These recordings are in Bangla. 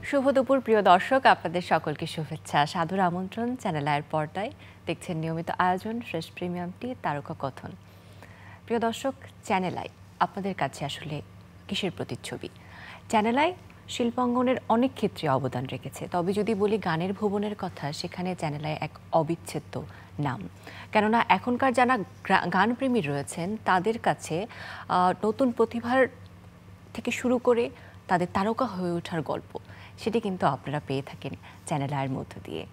শুভ দুপুর প্রিয় দর্শক, আপনাদের সকলকে শুভেচ্ছা, সাদর আমন্ত্রণ। চ্যানেল আয়ের পর্দায় দেখছেন নিয়মিত আয়োজন ফ্রেশ প্রিমিয়াম টি তারকা কথন। প্রিয় দর্শক, চ্যানেল আই আপনাদের কাছে আসলে কিসের প্রতিচ্ছবি? চ্যানেল আই শিল্পাঙ্গনের অনেক ক্ষেত্রে অবদান রেখেছে, তবে যদি বলি গানের ভুবনের কথা, সেখানে চ্যানেল আই এক অবিচ্ছেদ্য নাম। কেননা এখনকার যারা গানপ্রেমী রয়েছেন তাদের কাছে নতুন প্রতিভার থেকে শুরু করে তাদের তারকা হয়ে ওঠার গল্প, সেটি কিন্তু আপনারা পেয়ে থাকেন চ্যানেল আয়ের মধ্য দিয়ে।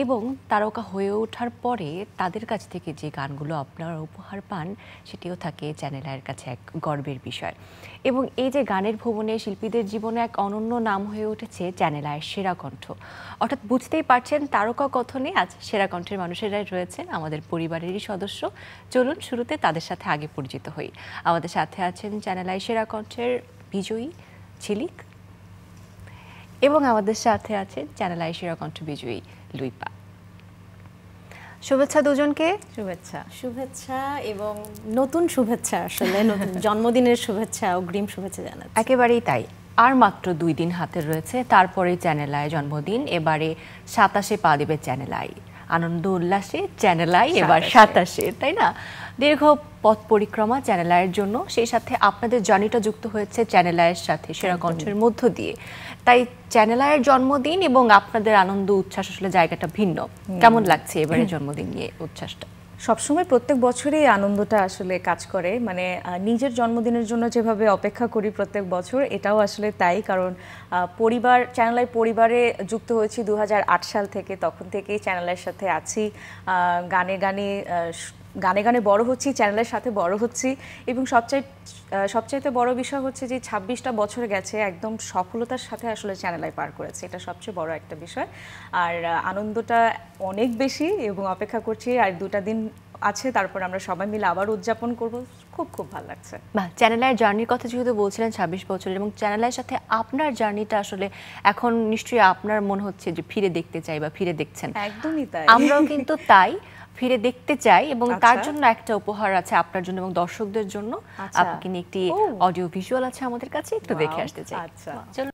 এবং তারকা হয়ে ওঠার পরে তাদের কাছ থেকে যে গানগুলো আপনারা উপহার পান, সেটিও থাকে চ্যানেল আয়ের কাছে এক গর্বের বিষয়। এবং এই যে গানের ভুবনে শিল্পীদের জীবনে এক অনন্য নাম হয়ে উঠেছে চ্যানেল আয়ের সেরা কণ্ঠ। অর্থাৎ বুঝতেই পারছেন, তারকা কথনে আজ সেরা কণ্ঠের মানুষেরাই রয়েছেন আমাদের পরিবারেরই সদস্য। চলুন শুরুতে তাদের সাথে আগে পরিচিত হই। আমাদের সাথে আছেন চ্যানেল আই সেরা কণ্ঠের বিজয়ী ঝিলিক, এবং আমাদের সাথে আছে চ্যানেল আই সেরা কণ্ঠ বিজয়ী লুইপা। শুভেচ্ছা দুজনকে। শুভেচ্ছা এবং নতুন শুভেচ্ছা, আসলে নতুন জন্মদিনের শুভেচ্ছা, অগ্রিম শুভেচ্ছা জানাচ্ছি। একেবারেই তাই। আর মাত্র 2 দিন হাতে রয়েছে, তারপরে চ্যানেল আই জন্মদিন। এবারে 27-এ পা দেবে চ্যানেল আই। আনন্দ উল্লাসে চ্যানেল আই এবার 27-এ, তাই না? দীর্ঘ পথ পরিক্রমা চ্যানেল আইয়ের জন্য, সেই সাথে আপনাদের জার্নিটা যুক্ত হয়েছে চ্যানেল আইয়ের সাথে সেরা কণ্ঠের মধ্য দিয়ে। তাই চ্যানেল আইয়ের জন্মদিন এবং আপনাদের আনন্দ উচ্ছ্বাস আসলে জায়গাটা ভিন্ন। কেমন লাগছে এবারে জন্মদিন নিয়ে উচ্ছ্বাসটা? সবসময় প্রত্যেক বছরই আনন্দটা আসলে কাজ করে, মানে নিজের জন্মদিনের জন্য যেভাবে অপেক্ষা করি প্রত্যেক বছর, এটাও আসলে তাই। কারণ পরিবার, চ্যানেল আই পরিবারে যুক্ত হয়েছি 2008 সাল থেকে, তখন থেকেই চ্যানেলের সাথে আছি। গানে গানে বড় হচ্ছি, চ্যানেলের সাথে বড় হচ্ছি। এবং সবচাইতে বড় বিষয় হচ্ছে যে 26টা বছর গেছে একদম সফলতার সাথে আসলে চ্যানেল আই পার করেছে, এটা সবচেয়ে বড় একটা বিষয়। আর আনন্দটা অনেক বেশি, এবং অপেক্ষা করছি আর 2টা দিন আছে, তারপর আমরা সবাই মিলে আবার উদযাপন করব। খুব ভালো লাগছে। বাহ, চ্যানেল আইয়ের জার্নির কথা যেহেতু বলছিলেন 26 বছরের, এবং চ্যানেল আইয়ের সাথে আপনার জার্নিটা আসলে এখন নিশ্চয়ই আপনার মনে হচ্ছে যে ফিরে দেখতে চাই বা ফিরে দেখছেন। একদমই তাই, আমরাও কিন্তু তাই ফিরে দেখতে চাই, এবং তার জন্য একটা উপহার আছে আপনার জন্য এবং দর্শকদের জন্য। আপনাকে নিয়ে একটি অডিও ভিজুয়াল আছে আমাদের কাছে, একটু দেখে আসতে চাই। আচ্ছা, চলো।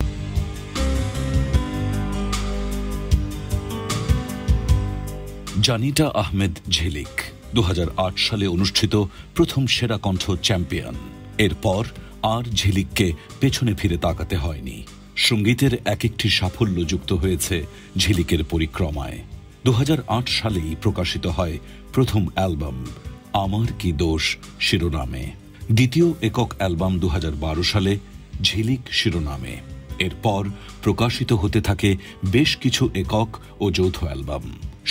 জানিটা আহমেদ ঝিলিক 2008 সালে অনুষ্ঠিত প্রথম সেরা কণ্ঠ চ্যাম্পিয়ন। এরপর আর ঝিলিককে পেছনে ফিরে তাকাতে হয়নি। সঙ্গীতের এক একটি সাফল্য যুক্ত হয়েছে ঝিলিকের পরিক্রমায়। 2008 সালেই প্রকাশিত হয় প্রথম অ্যালবাম আমার কি দোষ শিরোনামে। দ্বিতীয় একক অ্যালবাম 2012 সালে ঝিলিক শিরোনামে। এরপর প্রকাশিত হতে থাকে বেশ কিছু একক ও যৌথ অ্যালবাম।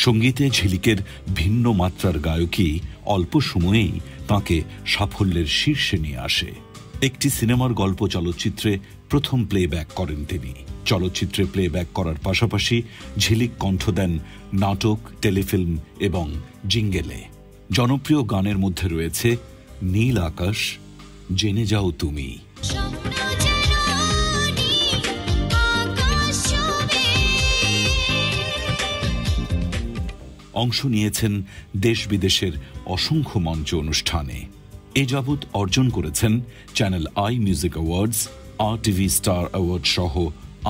সঙ্গীতে ঝিলিকের ভিন্ন মাত্রার গায়কী অল্প সময়েই তাঁকে সাফল্যের শীর্ষে নিয়ে আসে। একটি সিনেমার গল্প চলচ্চিত্রে প্রথম প্লেব্যাক করেন তিনি। চলচ্চিত্রে প্লেব্যাক করার পাশাপাশি ঝিলিক কণ্ঠ দেন নাটক, টেলিফিল্ম এবং জিঙ্গেলে। জনপ্রিয় গানের মধ্যে রয়েছে নীল আকাশ, জেনে যাও তুমি। অংশ নিয়েছেন দেশ বিদেশের অসংখ্য মঞ্চ অনুষ্ঠানে। এ যাবৎ অর্জন করেছেন channel I music awards, RTV star award সহ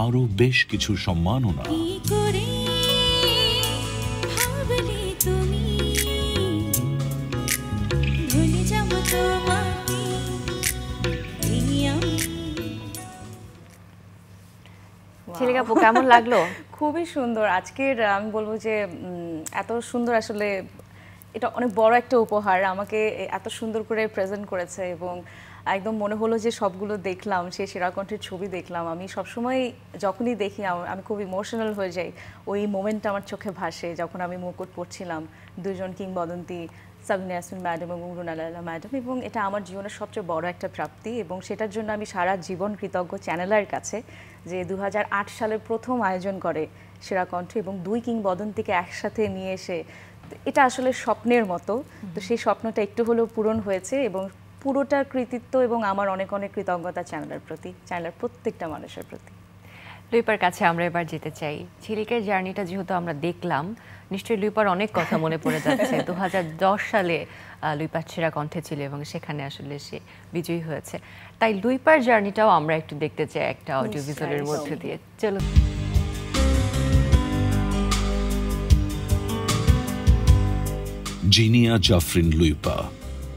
আরও বেশ কিছু সম্মাননা। ঝিলিক আপু, কেমন লাগলো? খুবই সুন্দর। আজকের আমি বলবো যে এত সুন্দর, আসলে এটা অনেক বড় একটা উপহার। আমাকে এত সুন্দর করে প্রেজেন্ট করেছে, এবং একদম মনে হলো যে সবগুলো দেখলাম, সেই সেরা কণ্ঠের ছবি দেখলাম। আমি সবসময় যখনই দেখি আমি খুব ইমোশনাল হয়ে যাই। ওই মোমেন্টটা আমার চোখে ভাসে যখন আমি মুকুট পড়ছিলাম, দুজন কিংবদন্তি সাবিনা ইয়াসমিন ম্যাডাম এবং রুনা লায়লা ম্যাডাম, এবং এটা আমার জীবনের সবচেয়ে বড় একটা প্রাপ্তি, এবং সেটার জন্য আমি সারা জীবন কৃতজ্ঞ চ্যানেলের কাছে যে 2008 সালে প্রথম আয়োজন করে সেরা কণ্ঠ, এবং 2 কিংবদন্তিকে একসাথে নিয়ে এসে, এটা আসলে স্বপ্নের মতো। তো সেই স্বপ্নটা একটু হলেও পূরণ হয়েছে, এবং পুরোটার কৃতিত্ব এবং আমার অনেক অনেক কৃতজ্ঞতা চ্যানেলের প্রতি, চ্যানেলের প্রত্যেকটা মানুষের প্রতি। লুইপার কাছে আমরা এবার যেতে চাই। ঝিলিকের জার্নিটা যেহেতু আমরা দেখলাম, নিশ্চয়ই লুইপার অনেক কথা মনে পড়ে যাচ্ছে। 2010 সালে লুইপার সেরা কণ্ঠে ছিল এবং সেখানে আসলে সে বিজয়ী হয়েছে। তাই লুইপার জার্নিটাও আমরা একটু দেখতে চাই একটা অডিও ভিজুয়ালের মধ্যে দিয়ে। চলো। জিনিয়া জাফরিন লুইপা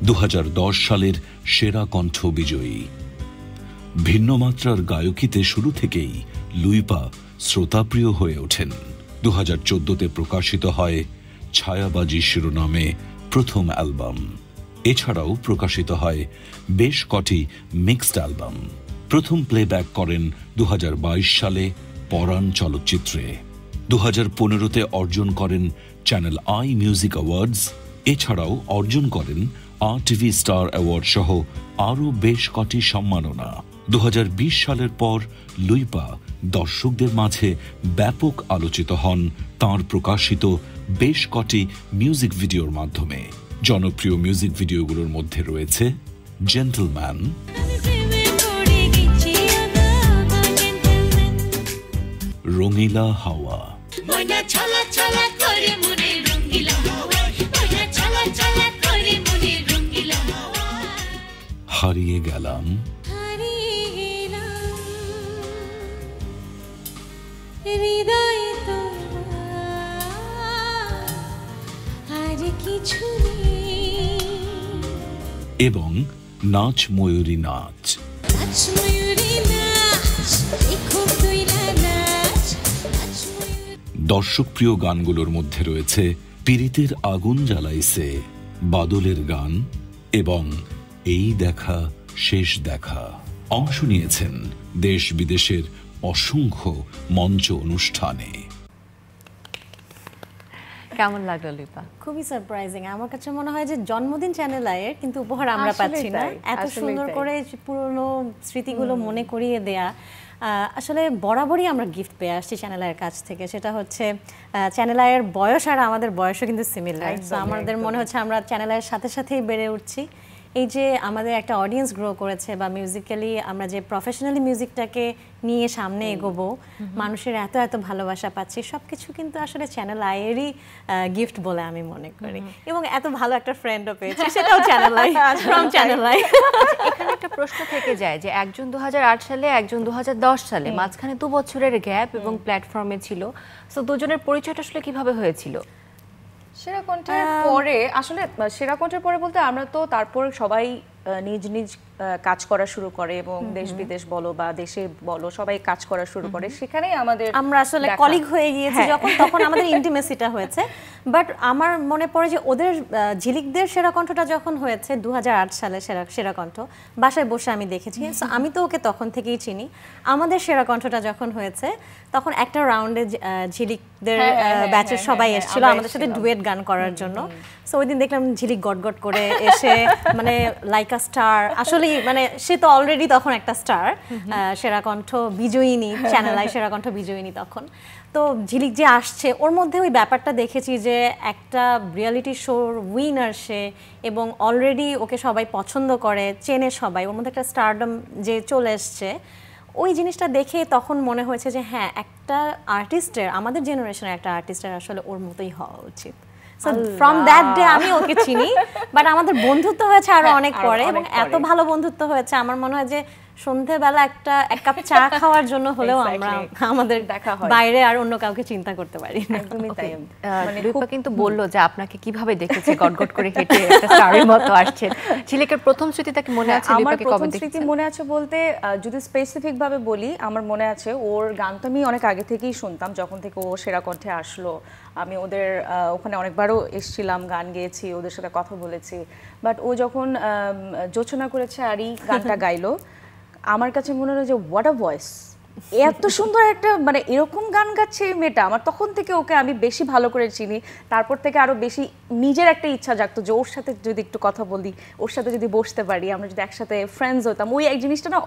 2010 সালের সেরা কণ্ঠ বিজয়ী। ভিন্ন মাত্রার গায়কিতে শুরু থেকেই লুইপা শ্রোতাপ্রিয় হয়ে ওঠেন। 2014-তে প্রকাশিত হয় ছায়াবাজি শিরোনামে প্রথম অ্যালবাম। এছাড়াও প্রকাশিত হয় বেশ কটি মিক্সড অ্যালবাম। প্রথম প্লেব্যাক করেন 2022 সালে পরাণ চলচ্চিত্রে। 2015-তে অর্জন করেন চ্যানেল আই মিউজিক অ্যাওয়ার্ডস। এছাড়াও অর্জন করেন RTV স্টার অ্যাওয়ার্ড সহ আরও বেশ কটি সম্মাননা। 2020 সালের পর লুইপা দর্শকদের মাঝে ব্যাপক আলোচিত হন তাঁর প্রকাশিত বেশ কটি মিউজিক ভিডিওর মাধ্যমে। জনপ্রিয় মিউজিক ভিডিওগুলোর মধ্যে রয়েছে জেন্টলম্যান, রঙিলা হাওয়া, হারিয়ে গেলাম, এবং নাচ ময়ূরী নাচ। দর্শকপ্রিয় গানগুলোর মধ্যে রয়েছে পিরিতের আগুন জ্বালাইছে, বাদলের গান এবং এই দেখা শেষ দেখা। অংশ নিয়েছেন দেশ বিদেশের অসংখ্য মঞ্চ অনুষ্ঠানে। কেমন লাগলো লুইপা? খুবই সারপ্রাইজিং। আমার কাছে মনে হয় যে জন্মদিন চ্যানেল আইয়ের কিন্তু উপহার আমরা পাচ্ছি না। এত সুন্দর করে পুরনো স্মৃতিগুলো মনে করিয়ে দেয়া। আসলে বরাবরই আমরা গিফট পেয়ে আসছি চ্যানেল আইয়ের কাছ থেকে। সেটা হচ্ছে চ্যানেল আইয়ের বয়স আর আমাদের বয়সও কিন্তু সিমিলার। তো আমাদের মনে হচ্ছে আমরা চ্যানেল আইয়ের সাথে সাথেই বেড়ে উঠছি। এই যে আমাদের একটা অডিয়েন্স গ্রো করেছে বা মিউজিক্যালি আমরা যে প্রফেশনালি মিউজিকটাকে নিয়ে সামনে এগোবো, মানুষের এত এত ভালোবাসা পাচ্ছি, সবকিছু কিন্তু আসলে চ্যানেল আইয়েরই গিফট বলে আমি মনে করি। এবং এত ভালো একটা ফ্রেন্ডও পেয়েছি, সেটাও channel I, from channel I. এখানে একটা প্রশ্ন থেকে যায় যে একজন 2008 সালে, একজন 2010 সালে, মাঝখানে 2 বছরের গ্যাপ এবং প্ল্যাটফর্মে ছিল। সো দুজনের পরিচয়টা আসলে কিভাবে হয়েছিল? সেরা কণ্ঠের পরে আসলে সেরা কণ্ঠের পরে বলতে আমরা তো তারপর সবাই নিজ নিজ কাজ করা শুরু করে এবং দেশ বিদেশ বলো বা দেশে বলো সবাই কাজ করা শুরু করে। সেখানেই আমাদের আমরা আসলে কলিগ হয়ে গিয়েছি যখন, তখন আমাদের ইন্টিমেসিটা হয়েছে। বাট আমার মনে পড়ে যে ওদের ঝিলিকদের সেরা কণ্ঠটা যখন হয়েছে 2008 সালে সেরা কণ্ঠ, বাসায় বসে আমি দেখেছি। আমি তো ওকে তখন থেকেই চিনি। আমাদের সেরা কণ্ঠটা যখন হয়েছে তখন একটা রাউন্ডে ঝিলিকদের ব্যাচের সবাই এসেছিল আমাদের সাথে ডুয়েট গান করার জন্য। সো ওই দিন দেখলাম ঝিলিক গট করে এসে মানে লাইক আ স্টার, আসলে মানে সে তো অলরেডি তখন একটা স্টার, সেরা কণ্ঠ বিজয়িনী, চ্যানেল আই সেরা কণ্ঠ বিজয়িনী তখন। তো ঝিলিক যে আসছে ওর মধ্যে ওই ব্যাপারটা দেখেছি যে একটা রিয়ালিটি শোর উইনার সে, এবং অলরেডি ওকে সবাই পছন্দ করে, চেনে সবাই, ওর মধ্যে একটা স্টারডম যে চলে এসছে। ওই জিনিসটা দেখে তখন মনে হয়েছে যে হ্যাঁ, একটা আর্টিস্টের, আমাদের জেনারেশনের একটা আর্টিস্টের আসলে ওর মতোই হওয়া উচিত। সো ফ্রম দ্যাট ডে আমি ওকে চিনি। বাট আমাদের বন্ধুত্ব হয়েছে আরো অনেক পরে, এবং এত ভালো বন্ধুত্ব হয়েছে আমার মনে হয় যে সন্ধ্যাবেলা এক কাপ চা খাওয়ার জন্য হলেও আমরা আমাদের দেখা হয়, বাইরে আর অন্য কাউকে চিন্তা করতে পারি না। একদমই তাই। মানে লুইপা কিন্তু বললো যে আপনাকে কিভাবে দেখেছে গটগট করে হেঁটে একটা স্টারের মতো আসছে। ঝিলিকের প্রথম স্মৃতিটা কি মনে আছে? আমার প্রথম স্মৃতি মনে আছে বলতে যদি স্পেসিফিক ভাবে বলি, আমার মনে আছে ওর গান তো আমি অনেক আগে থেকেই শুনতাম। যখন থেকে ও সেরা কণ্ঠে আসলো আমি ওদের ওখানে অনেকবারও এসেছিলাম, গান গেয়েছি, ওদের সাথে কথা বলেছি। বাট ও যখন যোচনা করেছে আরই গানটা গাইলো, আমার কাছে মনে হলো যে হোয়াট আ ভয়েস, এত সুন্দর একটা, মানে এরকম গান গাচ্ছে এই মেয়েটা। আমার তখন থেকে ওকে আমি বেশি ভালো করে চিনি। তারপর থেকে আরো বেশি নিজের একটা ইচ্ছা জাগতো যে ওর সাথে যদি একটু কথা বলি, ওর সাথে যদি বসতে পারি, আমরা যদি একসাথে ফ্রেন্ডস হতাম, ওই এক জিনিসটা না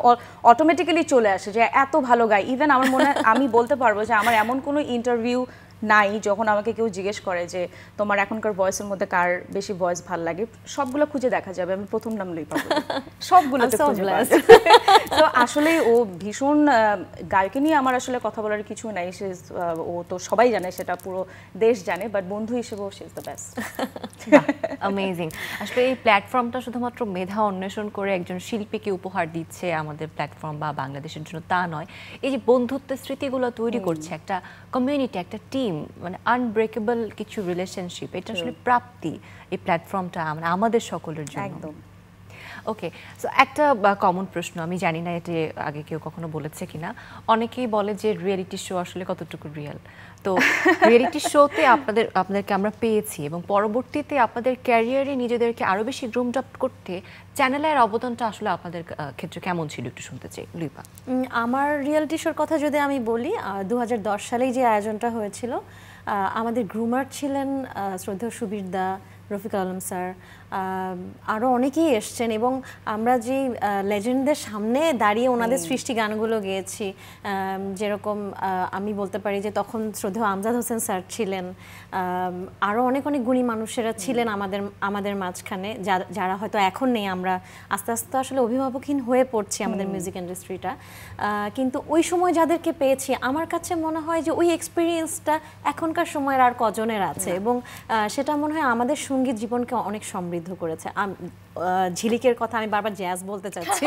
অটোমেটিক্যালি চলে আসে যে এত ভালো গায়। ইভেন আমার মনে আমি বলতে পারবো যে আমার এমন কোনো ইন্টারভিউ নাই যখন আমাকে কেউ জিজ্ঞেস করে যে তোমার এখনকার ভয়েসের মধ্যে কার বেশি ভয়েস ভালো লাগে, সবগুলো খুঁজে দেখা যাবে। আমি প্রথম নাম লুইপা সবগুলোতে খুঁজে পাওয়া যাবে। তো আসলে ও ভীষণ গায়কে নিয়ে আমার আসলে কথা বলার কিছু নাই। সে ও তো সবাই জানে, সেটা পুরো দেশ জানে, বাট বন্ধু হিসেবেও সে ইজ দ্য বেস্ট। অ্যামেজিং। আসলে এই প্ল্যাটফর্মটা শুধুমাত্র মেধা অন্বেষণ করে একজন শিল্পীকে উপহার দিচ্ছে আমাদের প্ল্যাটফর্ম বা বাংলাদেশের জন্য তা নয়, এই যে বন্ধুত্বের স্মৃতিগুলো তৈরি করছে, একটা কমিউনিটি, একটা টিম, মানে আনব্রেকেবল কিছু রিলেশনশিপ, এটা আসলে প্রাপ্তি এই প্ল্যাটফর্মটা আমাদের সকলের জন্য। একদম। ওকে, সো একটা কমন প্রশ্ন, আমি জানি না এটা আগে কেউ কখনো বলেছে কিনা, অনেকেই বলে যে রিয়েলিটি শো আসলে কতটুকু রিয়েল। তো রিয়েলিটি শোতে আপনাদেরকে আমরা পেয়েছি এবং পরবর্তীতে আপনাদের ক্যারিয়ারে নিজেদেরকে আরো বেশি গ্রুমড আপ করতে চ্যানেলের অবদানটা আসলে আপনাদের ক্ষেত্রে কেমন ছিল একটু শুনতে চাই লুইপা। আমার রিয়েলিটি শোর কথা যদি আমি বলি, 2010 সালেই যে আয়োজনটা হয়েছিল, আমাদের গ্রুমার ছিলেন শ্রদ্ধেয় সুবীর দা, রফিক আলম স্যার, আরও অনেকেই এসছেন এবং আমরা যে লেজেন্ডদের সামনে দাঁড়িয়ে ওনাদের সৃষ্টি গানগুলো গেয়েছি। যেরকম আমি বলতে পারি যে তখন শ্রদ্ধেয় আমজাদ হোসেন স্যার ছিলেন, আরও অনেক অনেক গুণী মানুষেরা ছিলেন আমাদের মাঝখানে, যারা হয়তো এখন নেই। আমরা আস্তে আস্তে আসলে অভিভাবকহীন হয়ে পড়ছি আমাদের মিউজিক ইন্ডাস্ট্রিটা, কিন্তু ওই সময় যাদেরকে পেয়েছি আমার কাছে মনে হয় যে ওই এক্সপিরিয়েন্সটা এখনকার সময়ের আর কজনের আছে, এবং সেটা মনে হয় আমাদের সঙ্গীত জীবনকে অনেক সমৃদ্ধ করেছে। ঝিলিকের কথা আমি বারবার জ্যাজ বলতে চাচ্ছি,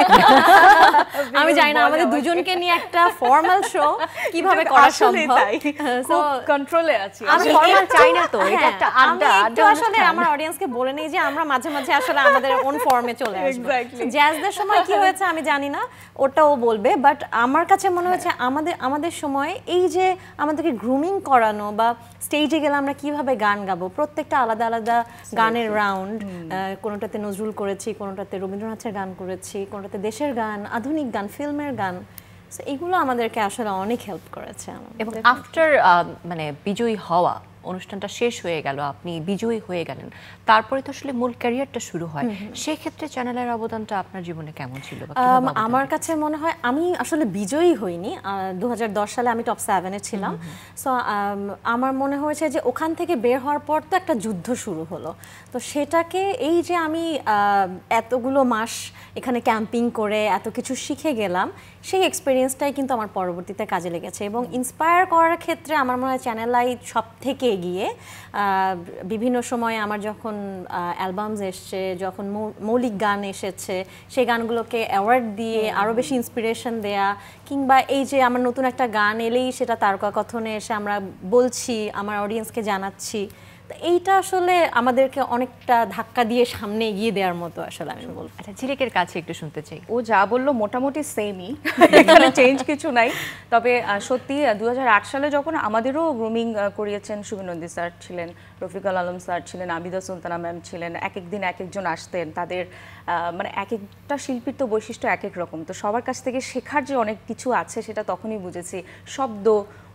আমি জানি না আমাদের দুজনকে নিয়ে একটা ফর্মাল শো কিভাবে করা সম্ভব। সো কন্ট্রোলে আছি, আমি ফর্মাল চাই না তো, এটা একটা আড্ডা। আসলে আমার অডিয়েন্সকে বলে নেই যে আমরা মাঝে মাঝে আসলে আমাদের ওন ফর্মে চলে আসবো। জ্যাজদের সময় কি হয়েছে আমি জানি না, ওটাও বলবে, বাট আমার কাছে মনে হচ্ছে আমাদের সময় এই যে আমাদেরকে গ্রুমিং করানো বা স্টেজে গেলে আমরা কিভাবে গান গাবো, প্রত্যেকটা আলাদা আলাদা গানের রাউন্ড, কোনোটাতে নজরুল করেছি, কোনোটাতে রবীন্দ্রনাথের গান করেছি, কোনোটাতে দেশের গান, আধুনিক গান, ফিল্মের গান, এগুলো আমাদেরকে আসলে অনেক হেল্প করেছে। এবং আফটার মানে বিজয়ী হওয়া, অনুষ্ঠানটা শেষ হয়ে গেল, আপনি বিজয়ী হয়ে গেলেন, তারপরে তো আসলে মূল ক্যারিয়ারটা শুরু হয়, সেই ক্ষেত্রে চ্যানেলের অবদানটা আপনার জীবনে কেমন ছিল? আমার কাছে মনে হয় আমি আসলে বিজয়ী হইনি, 2010 সালে আমি টপ 7-এ ছিলাম। সো আমার মনে হয়েছে যে ওখান থেকে বের হওয়ার পর তো একটা যুদ্ধ শুরু হলো, তো সেটাকে এই যে আমি এতগুলো মাস এখানে ক্যাম্পিং করে এত কিছু শিখে গেলাম, সেই এক্সপিরিয়েন্সটাই কিন্তু আমার পরবর্তীতে কাজে লেগেছে। এবং ইন্সপায়ার করার ক্ষেত্রে আমার মনে হয় চ্যানেল আই সব থেকে এগিয়ে। বিভিন্ন সময় আমার যখন অ্যালবামস এসছে, যখন মৌলিক গান এসেছে, সেই গানগুলোকে অ্যাওয়ার্ড দিয়ে আরও বেশি ইন্সপিরেশন দেয়া, কিংবা এই যে আমার নতুন একটা গান এলেই সেটা তারকা কথনে এসে আমরা বলছি, আমার অডিয়েন্সকে জানাচ্ছি, তো এইটা আসলে আমাদেরকে অনেকটা ধাক্কা দিয়ে সামনে এগিয়ে দেওয়ার মতো আসলে আমি বলবো। আচ্ছা, ঝিলিকের কাছে একটু শুনতে চাই। ও যা বললো মোটামুটি সেমই, এখানে চেঞ্জ কিছু নাই। তবে সত্যি 2008 সালে যখন আমাদেরও গ্রুমিং করিয়েছেন, শুভেন্দু নন্দী স্যার ছিলেন, রফিকুল আলম স্যার ছিলেন, আবিদা সুলতানা ম্যাম ছিলেন, এক এক দিন এক একজন আসতেন, তাদের মানে এক একটা শিল্পীর তো বৈশিষ্ট্য এক এক রকম, তো সবার কাছ থেকে শেখার যে অনেক কিছু আছে সেটা তখনই বুঝেছি। শব্দ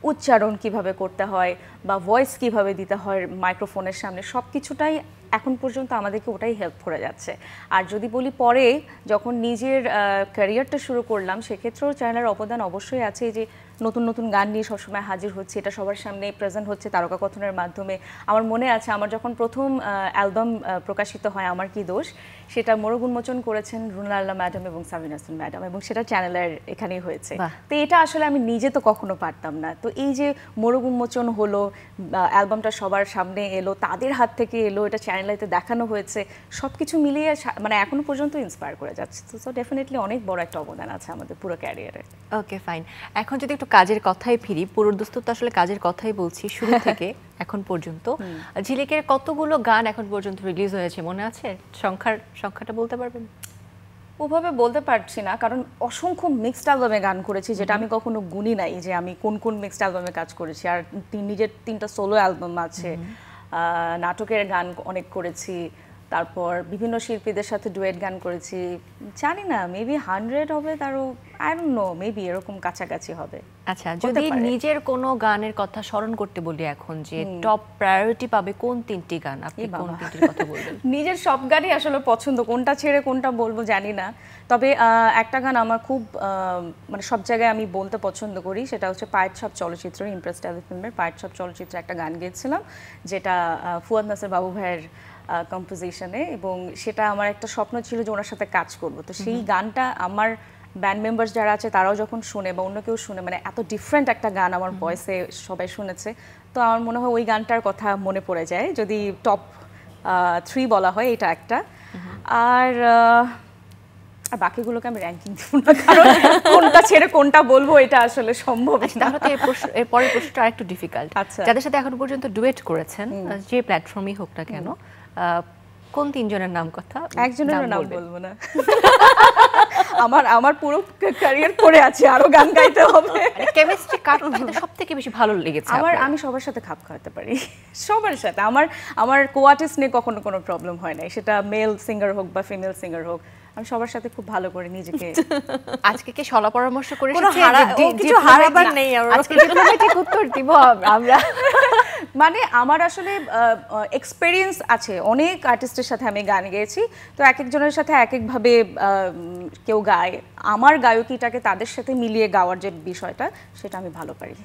উচ্চারণ কিভাবে করতে হয় বা ভয়েস কিভাবে দিতে হয় মাইক্রোফোনের সামনে, সব কিছুটাই এখন পর্যন্ত আমাদেরকে ওটাই হেল্প করে যাচ্ছে। আর যদি বলি পরে যখন নিজের ক্যারিয়ারটা শুরু করলাম, সেক্ষেত্রেও চ্যানেলের অবদান অবশ্যই আছে। যে নতুন নতুন গান নিয়ে সবসময় হাজির হচ্ছে, এটা সবার সামনে প্রেজেন্ট হচ্ছে তারকা কথনের মাধ্যমে। আমার মনে আছে আমার যখন প্রথম অ্যালবাম প্রকাশিত হয় আমার কি দোষ, সেটা মোড়ক উন্মোচন করেছেন রুনা আল্লাহ ম্যাডাম এবং সাবিনা হাসান ম্যাডাম, এবং সেটা চ্যানেলের এখানেই হয়েছে। তো এটা আসলে আমি নিজে তো কখনো পারতাম না। তো এই যে মোড়ক উন্মোচন হলো, অ্যালবামটা সবার সামনে এলো, তাদের হাত থেকে এলো, এটা চ্যানেলেতে দেখানো হয়েছে, সব কিছু মিলিয়ে মানে এখনো পর্যন্ত ইন্সপায়ার করে যাচ্ছে। তো ডেফিনেটলি অনেক বড় একটা অবদান আছে আমাদের পুরো ক্যারিয়ারে। ওকে, ফাইন। এখন যদি একটু কাজের কথাই ফিরি, পুরো দোস্ত তো আসলে কাজের কথাই বলছি শুরু থেকে এখন পর্যন্ত। ঝিলিকের কতগুলো গান এখন পর্যন্ত রিলিজ হয়েছে মনে আছে? সংখ্যাটা বলতে পারবেন? ওভাবে বলতে পারছি না, কারণ অসংখ্য মিক্সড অ্যালবামে গান করেছি, যেটা আমি কখনো গুনি নাই যে আমি কোন কোন মিক্সড অ্যালবামে কাজ করেছি। আর নিজের 3টা সোলো অ্যালবাম আছে, নাটকের গান অনেক করেছি, তারপর বিভিন্ন শিল্পীদের সাথে ডুয়েট গান করেছি। জানি না, মেবি 100 হবে, তারও আই ডোন্ট নো, মেবি এরকম কাছাকাছি হবে। আচ্ছা, যদি নিজের কোনো গানের কথা স্মরণ করতে বলি এখন, যে টপ প্রায়োরিটি পাবে কোন 3টি গান, আপনি কোন 3টির কথা বলবেন? নিজের সব গানই আসলে পছন্দ, কোনটা ছেড়ে কোনটা বলবো জানি না। তবে একটা গান আমার খুব মানে সব জায়গায় আমি বলতে পছন্দ করি, সেটা হচ্ছে পায়ের ছাপ চলচ্চিত্র, ইমপ্রেস টেলিফিল্মের পায়ের ছাপ চলচ্চিত্রে একটা গান গেয়েছিলাম, যেটা ফুয়াদ নাসির বাবু ভাইয়ের কম্পোজিশনে, এবং সেটা আমার একটা স্বপ্ন ছিল যে ওনার সাথে কাজ করব। তো সেই গানটা আমার ব্যান্ড মেম্বার্স যারা আছে তারাও যখন শুনে বা অন্য কেউ শুনে, মানে এত ডিফারেন্ট একটা গান আমার ভয়েসে সবাই শুনেছে, তো আমার মনে হয় ওই গানটার কথা মনে পড়ে যায় যদি টপ 3 বলা হয়, এটা একটা। আর আর বাকিগুলোকে আমি র্যাঙ্কিং দিব না, কারণ কোনটা ছেড়ে কোনটা বলবো এটা আসলে সম্ভব না। তাহলে তো এর পরের প্রশ্নটা আরেকটু ডিফিকাল্ট। যাদের সাথে এখন পর্যন্ত ডুয়েট করেছেন, যে প্ল্যাটফর্মই হোক না কেন, কোন তিনজনের নাম কথা? একজনের নাম বলবো না, আমার পুরো ক্যারিয়ার পড়ে আছে, আরো গান গাইতে হবে। কেমিস্ট্রি কার সাথে সবথেকে বেশি ভালো লেগেছে? আমি সবার সাথে খাপ খাওয়াতে পারি, সবার সাথে। আমার কো আর্টিস্ট নিয়ে কখনো কোনো প্রবলেম হয় না, সেটা মেল সিঙ্গার হোক বা ফিমেল সিঙ্গার হোক, আমি সবার সাথে খুব ভালো করে নিজেকে। আজকে কি শলা পরামর্শ করে কিছু হারাবার নেই, আজকে ডিপ্লোম্যাটিক উত্তর দিব আমরা। মানে আমার আসলে এক্সপেরিয়েন্স আছে, অনেক আর্টিস্টের সাথে আমি গান গেয়েছি, তো এক একজনের সাথে এক একভাবে কেউ গায়। আমার গায়কিটাকে তাদের সাথে মিলিয়ে গাওয়ার যে বিষয়টা, সেটা আমি ভালো পারি।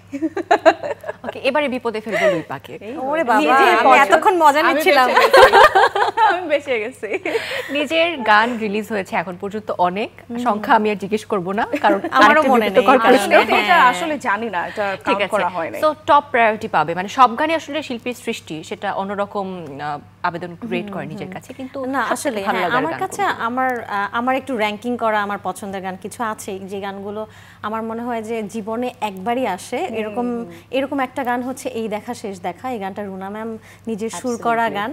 ওকে, এবারে বিপদে ফেলবো লুইপাকে। ওরে বাবা, আমি এতক্ষণ মজা নিচ্ছিলাম, আমি বেঁচে গেছি। নিজের গান রিলিজ হয়েছে এখন পর্যন্ত অনেক, সংখ্যা আমি আর জিজ্ঞেস করব না, কারণ আমারও মনে নেই, এটা আসলে জানি না, এটা কাউন্ট করা হয় না। সো টপ প্রায়োরিটি পাবে, মানে সব গানই আসলে শিল্পীর সৃষ্টি, সেটা অন্যরকম আবেদন রেট করে নিজের কাছে, কিন্তু না আসলে আমার কাছে আমার একটু র্যাঙ্কিং করা আমার পছন্দের গান কিছু আছে, যে গানগুলো আমার মনে হয় যে জীবনে একবারই আসে। এরকম একটা গান হচ্ছে এই দেখা শেষ দেখা। এই গানটা রুনা ম্যাম নিজের সুর করা গান,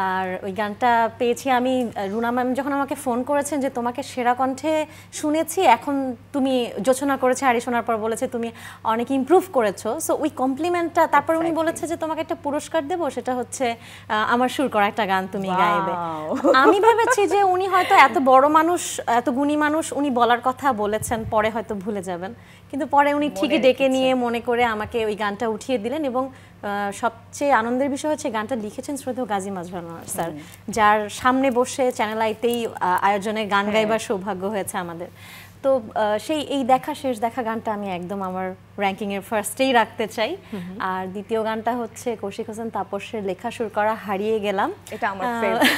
আর ওই গানটা পেয়েছি আমি, রুনা ম্যাম যখন আমাকে ফোন করেছেন যে তোমাকে সেরা কণ্ঠে শুনেছি, এখন তুমি যোচনা করেছে আর শোনার পর বলেছে তুমি অনেক ইমপ্রুভ করেছো, সো ওই কমপ্লিমেন্টটা, তারপর উনি বলেছে যে তোমাকে একটা পুরস্কার দেবো, সেটা হচ্ছে আমার সুর করা একটা গান তুমি গাইবে। আমি ভেবেছি যে উনি হয়তো এত বড় মানুষ, এত গুণী মানুষ, উনি বলার কথা বলেছেন, পরে হয়তো ভুলে যাবেন, কিন্তু পরে উনি ঠিকই ডেকে নিয়ে মনে করে আমাকে ওই গানটা উঠিয়ে দিলেন। এবং সবচেয়ে আনন্দের বিষয় হচ্ছে গানটা লিখেছেন শ্রদ্ধেয় গাজী মাজহার স্যার, যার সামনে বসে চ্যানেল আইতেই আয়োজনে গান গাইবার সৌভাগ্য হয়েছে আমাদের। তো সেই এই দেখা শেষ দেখা গানটা আমি একদম আমার র্যাঙ্কিং এর ফার্স্টেই রাখতে চাই। আর দ্বিতীয় গানটা হচ্ছে কৌশিক হোসেন তাপসের লেখা সুর করা হারিয়ে গেলাম, এটা আমার ফেভারিট।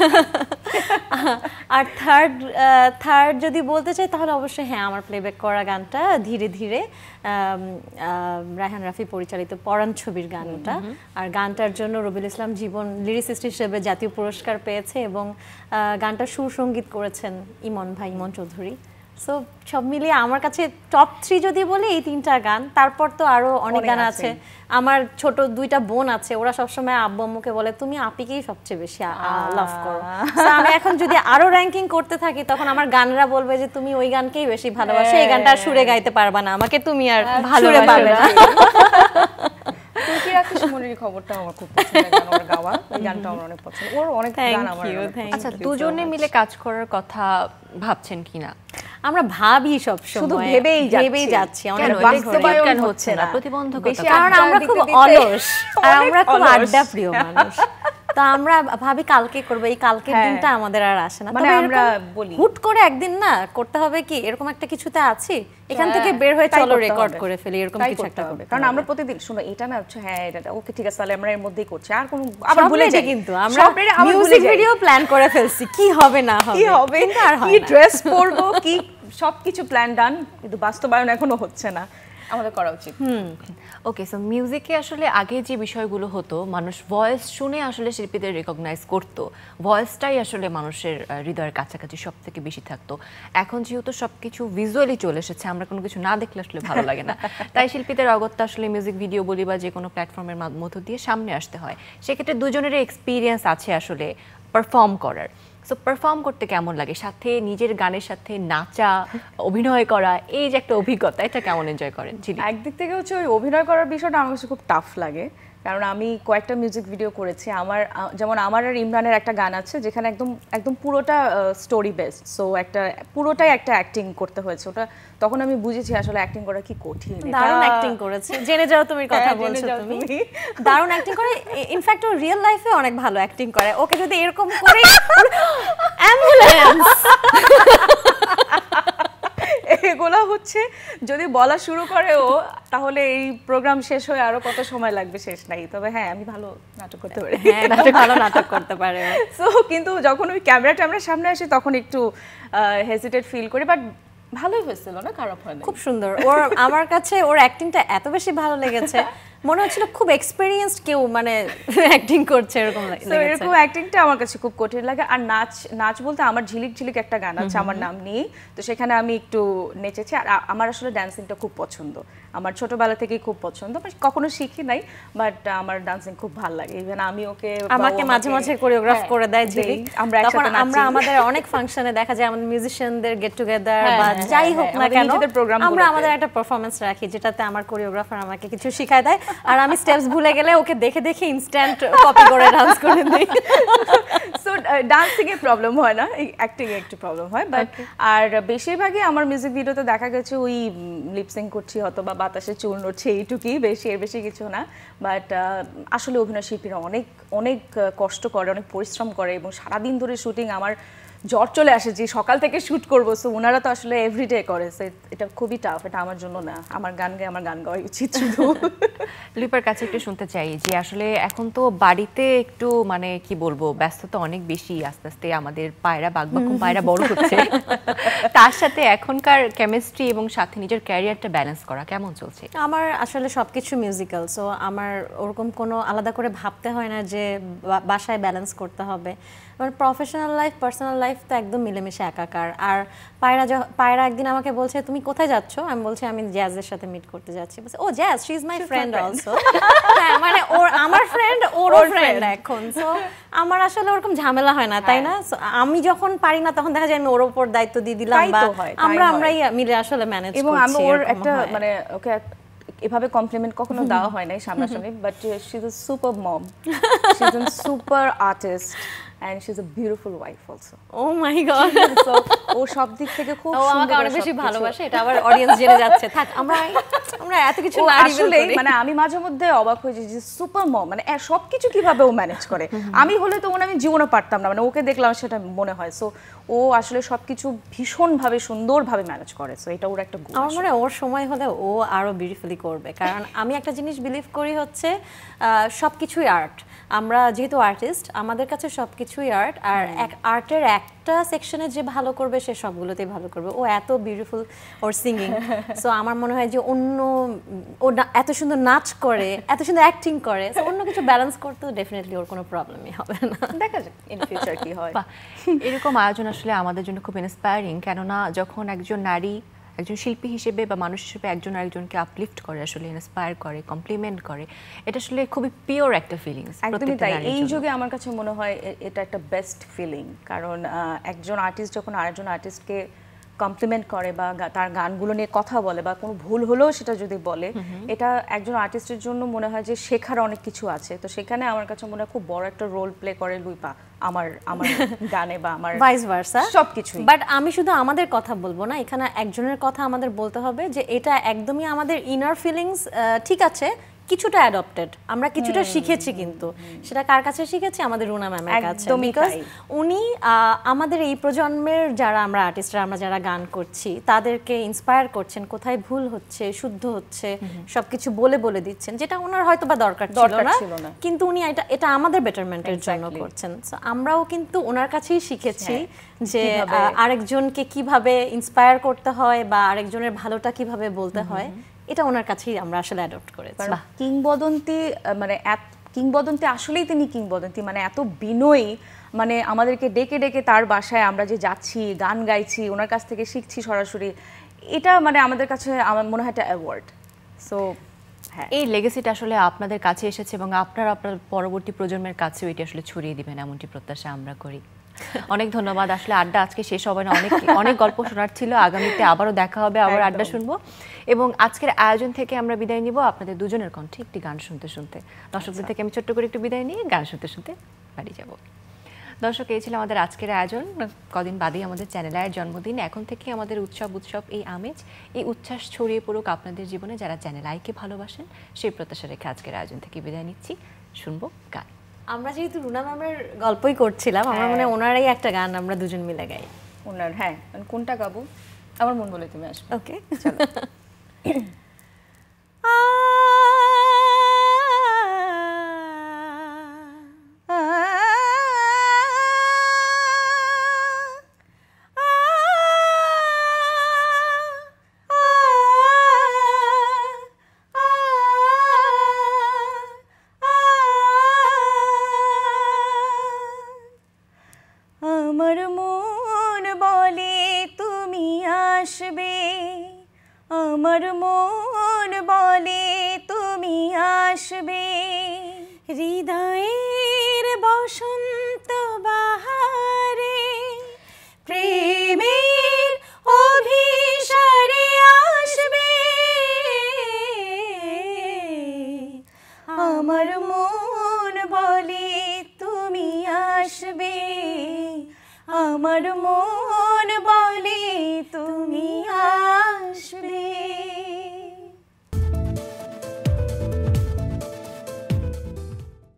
আর থার্ড যদি বলতে চাই তাহলে অবশ্যই হ্যাঁ, আমার প্লেব্যাক করা গানটা ধীরে ধীরে, রায়হান রাফি পরিচালিত পরাণ ছবির গান ওটা। আর গানটার জন্য রবিউল ইসলাম জীবন লিরিসিস্ট হিসেবে জাতীয় পুরস্কার পেয়েছে, এবং গানটা সুর সঙ্গীত করেছেন ইমন চৌধুরী। সো সব মিলিয়ে আমার কাছে টপ 3 যদি বলি এই 3টা গান, তারপর তো আরো অনেক গান আছে। আমার ছোট 2টা বোন আছে, ওরা সবসময় আব্বু আম্মুকে বলে তুমি আপিকেই সবচেয়ে বেশি লাভ করো। সো আমি এখন যদি আরো র্যাঙ্কিং করতে থাকি, তখন আমার গানরা বলবে যে তুমি ওই গানকেই বেশি ভালোবাসো, এই গানটা আর সুরে গাইতে পারবা না, আমাকে তুমি আর সুরে পাবে না। তুই রাখিস মনের খবরটা আমার খুব পছন্দ, গান ওর গাওয়া, এই গানটা আমার অনেক পছন্দ, ওর অনেক গান আমার। আচ্ছা, দুজনে মিলে কাজ করার কথা ভাবছেন কিনা? আমরা ভাবি সব সময়, শুধু ভেবেই যাচ্ছি, অনেক বাস্তবায়ন হচ্ছে না, প্রতিবন্ধকতা, কারণ আমরা খুব অলস আর আমরা খুব আড্ডা প্রিয় মানুষ। তো আমরা ভাবি কালকে করব, এই কালকের দিনটা আমাদের আর আসে না। মানে আমরা বলি হুট করে একদিন না করতে হবে কি, এরকম একটা কিছুতে আছি, এখান থেকে বের হয়ে চলো রেকর্ড করে ফেলি, এরকম কিছু একটা করবে। কারণ আমরা প্রতিদিন শুনো এটা না হচ্ছে, হ্যাঁ এটা ওকে ঠিক আছে, তাহলে আমরা এর মধ্যেই করছি, আর কোনো আবার ভুলে যাই। কিন্তু আমরা মিউজিক ভিডিও প্ল্যান করে ফেলছি, কি হবে না হবে, কি হবে কি ড্রেস পরবো, কি সবকিছু প্ল্যান ডান, কিন্তু বাস্তবায়ন এখনো হচ্ছে না, আমাদের করা উচিত। ওকে, সো মিউজিকে আসলে আগে যে বিষয়গুলো হতো, মানুষ ভয়েস শুনে আসলে শিল্পীদের রেকগনাইজ করতো, ভয়েসটাই আসলে মানুষের হৃদয়ের কাছাকাছি সব থেকে বেশি থাকতো। এখন যেহেতু সবকিছু ভিজুয়ালি চলে এসেছে, আমরা কোনো কিছু না দেখলে আসলে ভালো লাগে না, তাই শিল্পীদের অগত্যা আসলে মিউজিক ভিডিও বলি বা যে কোনো প্ল্যাটফর্মের মধ্য দিয়ে সামনে আসতে হয়। সেক্ষেত্রে দুজনেরই এক্সপিরিয়েন্স আছে আসলে পারফর্ম করার। সো পারফর্ম করতে কেমন লাগে, সাথে নিজের গানের সাথে নাচা, অভিনয় করা, এই যে একটা অভিজ্ঞতা, এটা কেমন এনজয় করেন? একদিক থেকে হচ্ছে ওই অভিনয় করার বিষয়টা আমার কাছে খুব টাফ লাগে, কারণ আমি কয়েকটা মিউজিক ভিডিও করেছি। যেমন আমার আর ইমরানের একটা গান আছে যেখানে একদম পুরোটা স্টোরি বেসড, সো পুরোটাই একটা অ্যাক্টিং করতে হয়েছে। ওটা তখন আমি বুঝেছি আসলে অ্যাক্টিং করা কি কঠিন। দারুণ অ্যাক্টিং করেছে, জেনে যাও তুমি কথা বলছো, তুমি দারুণ অ্যাক্টিং করে। ইনফ্যাক্ট ও রিয়েল লাইফে অনেক ভালো অ্যাক্টিং করে। ওকে যদি এরকম করে অ্যাম্বুলেন্স এগুলা হচ্ছে যদি বলা শুরু করে ও, তাহলে এই প্রোগ্রাম শেষ হয়ে আরো কত সময় লাগবে শেষ নাই। তবে হ্যাঁ, আমি ভালো নাটক করতে পারি, হ্যাঁ ভালো নাটক করতে পারে। সো কিন্তু যখন ওই ক্যামেরার সামনে আসে তখন একটু হেজিটেট ফিল করি, বাট ভালোই হয়েছিল না, খারাপ হয়নি, খুব সুন্দর। আমার কাছে ওর অ্যাক্টিংটা এত বেশি ভালো লেগেছে, মনে হচ্ছিল খুব এক্সপেরিয়েন্সড কেউ মানে অ্যাক্টিং করছে এরকম তো লেগেছে। এরকম অ্যাক্টিংটা আমার কাছে খুব কঠিন লাগে। আর নাচ নাচ বলতে আমার ঝিলিক ঝিলিক একটা গান আছে আমার নাম নিয়ে, তো সেখানে আমি একটু নেচেছি। আর আমার আসলে ডান্সিংটা খুব পছন্দ, আমার ছোটবেলা থেকেই খুব পছন্দ, কখনো শিখি নাই, বাট আমার ডান্সিং খুব ভালো লাগে। ইভেন আমি ওকে আমাকে মাঝে মাঝে কোরিওগ্রাফ করে দেয় ঝিলিক, আমরা তখন একসাথে আমরা নাচি। আমাদের অনেক ফাংশনে দেখা যায় আমাদের মিউজিশিয়ানদের গেট টুগেদার হ্যাঁ, বা হ্যাঁ, যাই হোক হ্যাঁ, না আমাদের কেন নিজেদের প্রোগ্রামগুলোতে। আমরা আমাদের একটা পারফরম্যান্স রাখি যেটাতে আমার কোরিওগ্রাফার আমাকে কিছু শিখায় দেয়, আর আমি স্টেপস ভুলে গেলে ওকে দেখে দেখে ইনস্ট্যান্ট কপি করে ডান্স করে দিই। সো ডান্সিং এ প্রবলেম হয় না, অ্যাক্টিং এ একটু প্রবলেম হয়। বাট আর বেশিরভাগই আমার মিউজিক ভিডিওতে দেখা গেছে ওই লিপসিং করছি অথবা বাতাসে চুল নড়ছে, এইটুকুই, এর বেশি কিছু না। বাট আসলে অভিনয় শিল্পীরা অনেক অনেক কষ্ট করে, অনেক পরিশ্রম করে, এবং সারাদিন ধরে শুটিং। আমার জ্বর চলে আসে যে সকাল থেকে শুট করবো, সো ওনারা তো আসলে এভরিডে করে, সো এটা খুবই টাফ। এটা আমার জন্য না, আমার গান গাওয়াই উচিত শুধু। লিপার কাছে একটু শুনতে চাই যে আসলে এখন তো বাড়িতে একটু মানে কি বলবো ব্যস্ততা অনেক বেশি, আস্তে আস্তে আমাদের পায়রা বাঘবাকুম পায়রা বড় হচ্ছে, তার সাথে এখনকার কেমিস্ট্রি এবং সাথে নিজের ক্যারিয়ারটা ব্যালেন্স করা কেমন চলছে? আমার আসলে সবকিছু মিউজিক্যাল, সো আমার ওরকম কোনো আলাদা করে ভাবতে হয় না যে বাসায় ব্যালেন্স করতে হবে। আমার প্রফেশনাল লাইফ পার্সোনাল লাইফ তো একদম মিলেমিশে একাকার। আর পায়রা একদিন আমাকে বলছে তুমি কোথায় যাচ্ছ, আমি বলছি আমি জ্যাজের সাথে মিট করতে যাচ্ছি। বলছে ও Jazz, she is my friend also. হ্যাঁ মানে আমার ফ্রেন্ড ওরও ফ্রেন্ড এখন। সো আমার আসলে ওরকম ঝামেলা হয় না, তাই না? আমি যখন পারি না তখন দেখা যায় আমি ওর উপর দায়িত্ব দিয়ে দিলাম, বা আমরাই মিলে আসলে ম্যানেজ করছি। এবং আমি ওর একটা মানে ওকে এভাবে কমপ্লিমেন্ট কখনো দেওয়া হয় নাই সামনাসামনি, but she is a super mom, she is a super artist, and she's a beautiful wife also. Oh my god. So ও সব দিক থেকে খুব সুন্দর, সুন্দর, আমাকে অনেক বেশি ভালোবাসে, এটা আবার অডিয়েন্স জেনে যাচ্ছে। থাক আমরা এত কিছু না আসলে মানে আমি মাঝে মধ্যে অবাক হই যে সুপার মম মানে সবকিছু কিভাবে ও ম্যানেজ করে। আমি হলে তো আমি জীবনে পারতাম না, মানে ওকে দেখলাম সেটা মনে হয়। সো ও আসলে সবকিছু ভীষণভাবে সুন্দরভাবে ম্যানেজ করে, সো এটা ওর একটা গুণ। আমার মনে হয় ওর সময় হলে ও আরো বিউটিফুলি করবে, কারণ আমি একটা জিনিস বিলিভ করি হচ্ছে সবকিছুই আর্ট। আমরা যেহেতু আর্টিস্ট, আমাদের কাছে সবকিছুই আর্ট, আর আর্টের একটা সেকশনে যে ভালো করবে সে সবগুলোতেই ভালো করবে। ও এত বিউটিফুল ওর সিঙ্গিং, সো আমার মনে হয় যে ও এত সুন্দর নাচ করে, এত সুন্দর অ্যাক্টিং করে, সো অন্য কিছু ব্যালেন্স করতে ডেফিনেটলি ওর কোনো প্রবলেমই হবে না। দেখা যাক ইন ফিউচার কি হয়। এরকম আয়োজন আসলে আমাদের জন্য খুব ইন্সপায়ারিং, কেননা যখন একজন নারী একজন শিল্পী হিসেবে বা মানুষ হিসেবে একজন আরেকজনকে আপলিফট করে, আসলে ইন্সপায়ার করে, কমপ্লিমেন্ট করে, এটা আসলে খুবই পিওর একটা ফিলিংস। একদমই তাই। এই যুগে আমার কাছে মনে হয় এটা একটা বেস্ট ফিলিং, কারণ একজন আর্টিস্ট যখন আরেকজন আর্টিস্টকে কমপ্লিমেন্ট করে বা তার গানগুলো নিয়ে কথা বলে বা কোনো ভুল হলেও সেটা যদি বলে, এটা একজন আর্টিস্টের জন্য মনে হয় যে শেখার অনেক কিছু আছে। তো সেখানে আমার কাছে মনে হয় খুব বড় একটা রোল প্লে করে লুইপা আমার গানে বা আমার ভাইস ভার্সা সবকিছু। বাট আমি শুধু আমাদের কথা বলবো না, এখানে একজনের কথা আমাদের বলতে হবে যে এটা একদমই আমাদের ইনার ফিলিংস। ঠিক আছে, কিছুটা অ্যাডপ্টেড, আমরা কিছুটা শিখেছি, কিন্তু সেটা কার কাছে শিখেছি? আমাদের রুনা ম্যামের কাছে। বিকজ উনি আমাদের এই প্রজন্মের যারা আমরা আর্টিস্টরা, আমরা যারা গান করছি তাদেরকে ইন্সপায়ার করছেন, কোথায় ভুল হচ্ছে, শুদ্ধ হচ্ছে, সবকিছু বলে বলে দিচ্ছেন, যেটা ওনার হয়তো বা দরকার ছিল না, কিন্তু উনি এটা আমাদের বেটারমেন্টের জন্য করছেন। সো আমরাও কিন্তু ওনার কাছেই শিখেছি যে আরেকজনকে কিভাবে ইন্সপায়ার করতে হয় বা আরেকজনের ভালোটা কিভাবে বলতে হয়, এটা ওনার কাছেই আমরা আসলে অ্যাডপ্ট করেছি। কিংবদন্তি মানে কিংবদন্তি আসলেই তিনি কিংবদন্তি, মানে এত বিনয়ী, মানে আমাদেরকে ডেকে ডেকে তার বাসায় আমরা যে যাচ্ছি, গান গাইছি, ওনার কাছ থেকে শিখছি সরাসরি, এটা মানে আমাদের কাছে আমার মনে হয় একটা অ্যাওয়ার্ড। সো হ্যাঁ, এই লেগেসিটা আসলে আপনাদের কাছে এসেছে এবং আপনারা আপনার পরবর্তী প্রজন্মের কাছেও এটি আসলে ছড়িয়ে দিবেন, এমনটি প্রত্যাশা আমরা করি। অনেক ধন্যবাদ। আসলে আড্ডা আজকে শেষ হবে না, অনেক অনেক গল্প শোনার ছিল, আগামীতে আবারও দেখা হবে, আবার আড্ডা শুনবো। এবং আজকের আয়োজন থেকে আমরা বিদায় নিব আপনাদের দুজনের কণ্ঠে একটি গান শুনতে শুনতে। দর্শকদের থেকে আমি ছোট্ট করে একটু বিদায় নিয়ে গান শুনতে শুনতে বাড়ি যাব। দর্শক, এই ছিল আমাদের আজকের আয়োজন। কদিন বাদেই আমাদের চ্যানেল আয়ের জন্মদিন। এখন থেকে আমাদের উৎসব এই আমেজ, এই উচ্ছ্বাস ছড়িয়ে পড়ুক আপনাদের জীবনে, যারা চ্যানেল আইকে ভালোবাসেন, সেই প্রত্যাশা রেখে আজকের আয়োজন থেকে বিদায় নিচ্ছি। শুনবো গান। আমরা যেহেতু রুনা ম্যামের গল্পই করছিলাম, আমার মনে হয় ওনারাই একটা গান আমরা দুজন মিলে গাই। ওনার, হ্যাঁ, কোনটা গাবো? আমার মন বলে তুমি আসবে। ওকে, চলো। আসবে, আমার মন বলে তুমি আসবে। হৃদয়ের বসন্ত বাহারে প্রেমের অভিসারে আসবে, আমার মন বলে তুমি আসবে, আমার মন